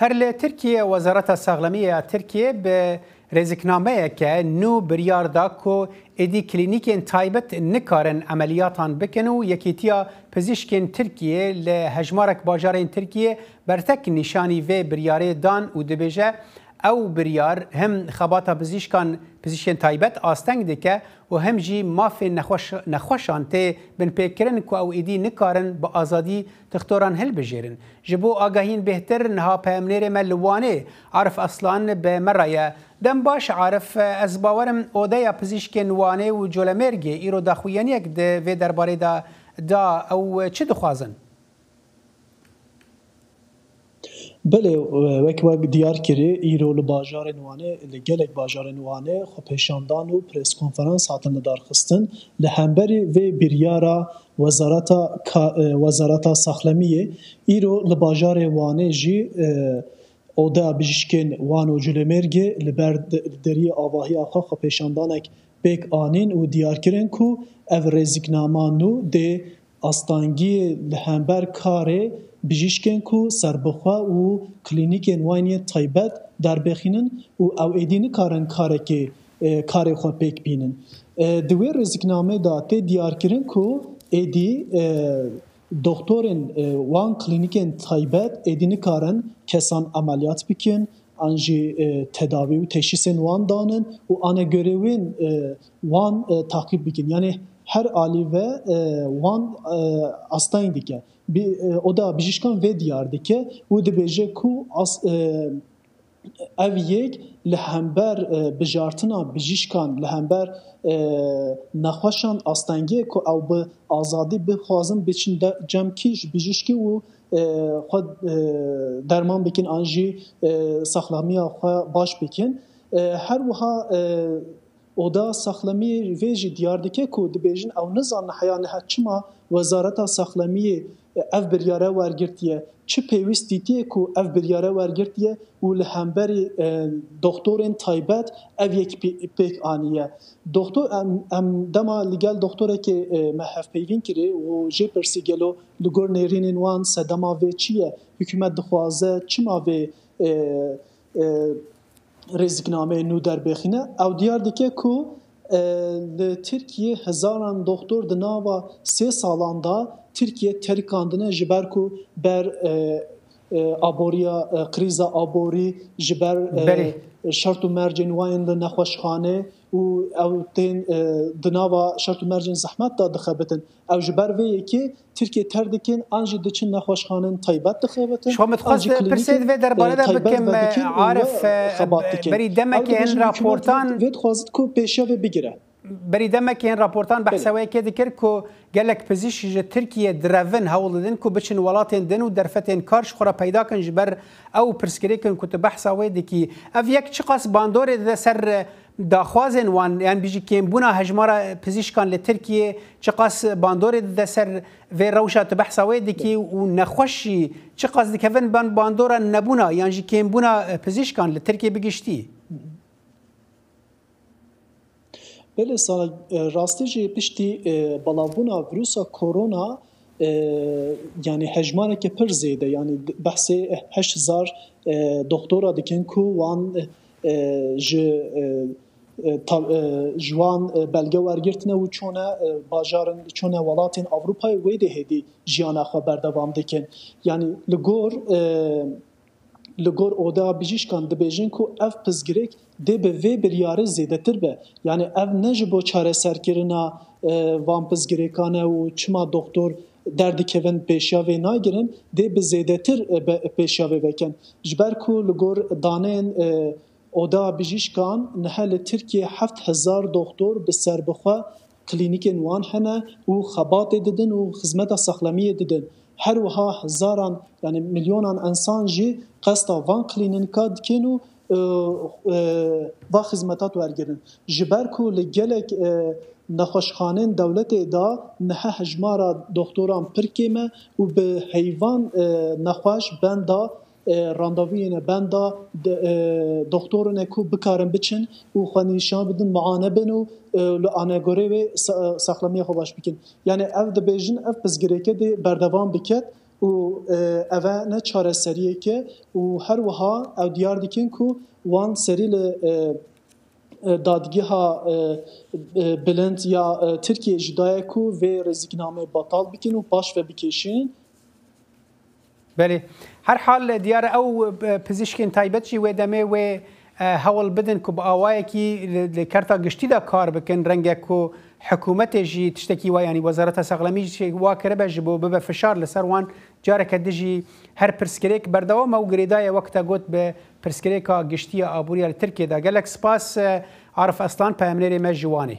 هر لی ترکیه وزارت ساغلمی ترکیه به رزقنامه که نو بریار دا کو ادی کلینیکین تایبت نکارن عملیاتان بکنو یکیتیا پزشکین ترکیه ل هجمارک باجارین ترکیه برتک نشانی و بریاره دان و دبیجه او بریار هم خباتا پزشکین تایبت آستنگ دکه و هم جی مافی نخوشان تی بن پیکرن که او ایدی نکارن با آزادی تختوران هل بجیرن جبو آگاهین بهتر نها پیمنیر ملوانه عارف اصلا به مرایه دم باش عارف از باورم اودیا پزشکین وانه و جولمرگی ایرو داخویانیک ده و درباره دا او چه دخوازن؟ بله وک دیار کری ایرو لباجار نوانه لگلک باجار نوانه خو پیشاندان و پرس کنفرانس هاتن دارخستن لهمبری و بریارا وزارت ساخلمیه ایرو لباجار وانه جی اودا بجشکن وانو جلمرگه لبر دری آواهی آخا خو پیشاندانک بیک آنین و دیار کرن کو او رزقنامانو ده استانگی لهمبر کاره بجیشکن کو سربخوا و کلینیکن وانی تایبت در بخینن و او ایدین کارن کار خو پک بینن دوی رزقنامه دا ته دیار کرن کو ایدی دکترین وان کلینیکن تایبت ایدین کارن کسان عملیات بکن انجی تداوی و تشخیصن وان دانن و آن görevin وان takip بکن یعنی her ali ve wan astayın dike. O da bijişkan ve diyar dike. U de beje ku ev yek lehember bijartına bijişkan lehember naxwaşan astayınge ku ev bi azadi bi xwazin biçin de cemkiş bijişki u xwe derman bikin anjî saxlamiya xwe baş bikin. Her wiha oda saxlamiye vêjî diyar dike ku dibêjin ew nizanin heya niha çima wezareta saxlamiye ev biryare wergirtiye çi pêwîst dîtiye ku ev biryare wergirtiye û li hemberî doktorên taybet ev yek pêk aniye. Doktor em dema li gel doktorekê me hevpeyvîn kirî û jê pirsî gelo li gor nêrînên wan sedema vê çi ye? Hikûmet dixwaze çima vê rezikname nû derbexîne ew diyar dike ku li Tirkiye hezaran doktor di nava 3 salan da Tirkiye terikandine ji ber ku ber aboriya krîza aborî ji ber şert û mercên wayên li nexweşxane û ew tên di nava şert û mercên zehmet da dixebitin. Ew ji ber vê yekê Tirkiye ter dikin an jî diçin nexweşxanên taybet dixebitin. شو متخصص برسيد في درباره ده بكم عارف بري دمك ان رابورتان vê dixwazit ku pêşiya vê bigire. بري دمك ان رابورتان بحسوي كده كركو قال لك بزيش تركيا درافن هولدن كو بچن ولاتين دن ودرفتين كارش خورا پیدا کن جبر او پرسکریکن كنت بحثوي دكي اف يك چقاس باندور ده سر داخوازن وان يعني بيجي كيم بونا هجمارا بزيش كان لتركيا چقاس باندور ده سر في روشا تبحثوي دكي ونخوشي چقاس دكفن باندورا نبونا يعني جي كيم بونا بزيش كان لتركيا بگشتي بله سال راستی جی پشتی بلاونا ویروسا کرونا yani hejmare ke pir zêde yani behsê 8000 doktora dikin ku wan ji wan belge wergirtine û çone bajarın çone welatên Avrupayê wê de hêdî jiyana xwe berdewam dikin yani li gor oda bijîşkan dibêjin ku ev pizgirêk dê bi vê biryarê zêdetir be yani ev ne ji bo çareserkirina van pizgirêkan e û çima doktor derdikevin pêşiya vê nagirin dê bi zêdetir pêşiya vê vekin ji ber ku li gor daneyên oda bijîşkan niha li Tirkiye 7000 doktor bi serbixwe klînîkên wan hene û xebatê didin û xizmeta saxlemiyê didin. Her wiha hezaran yani milyonan insan jî qesta van klînika dikin û va xizmetat wergirin. Ji ber ku li gelek nexweşxanên dewletê da niha hejmara doktoran pir kêm e û bi heyvan nexweş benda randevuyên benda doktorên ku bikarin biçin û xwe nîşan bidin muayene bin û li anegorê wê saxlamiya xwe baş bikin. Yani ev dibêjin ev pizgirêkê dê berdevam biket û ev e ne çareseriyeke û her wiha ew diyar dikin ku wan serî li dadgeha bilind ya Tirkiye ji daye ku vê rêzîknamê betal bikin û paş ve bikêşin. بله هر حال دیار او پزیشکین تایبەت جی وێ دەمێ وێ هەوڵ بدن کو بە ئاوایەکی لە کارتا گشتیدا کار بکەن ڕەنگێک و حکوومەتێژی تشتێکی وایانی وەزارەتە سەغڵەمی وا کردبە ji بۆ ببە فشار لەسەر وان جارێکە دژی هەر پرسکرێک بەردەوامە و گرێدایە وەکتە گوت بە پرسکرێکا گشتیە ئابووریە لە ترکێدا gelek spas عرف ئەسلان پەیامنێرێ me ji wanê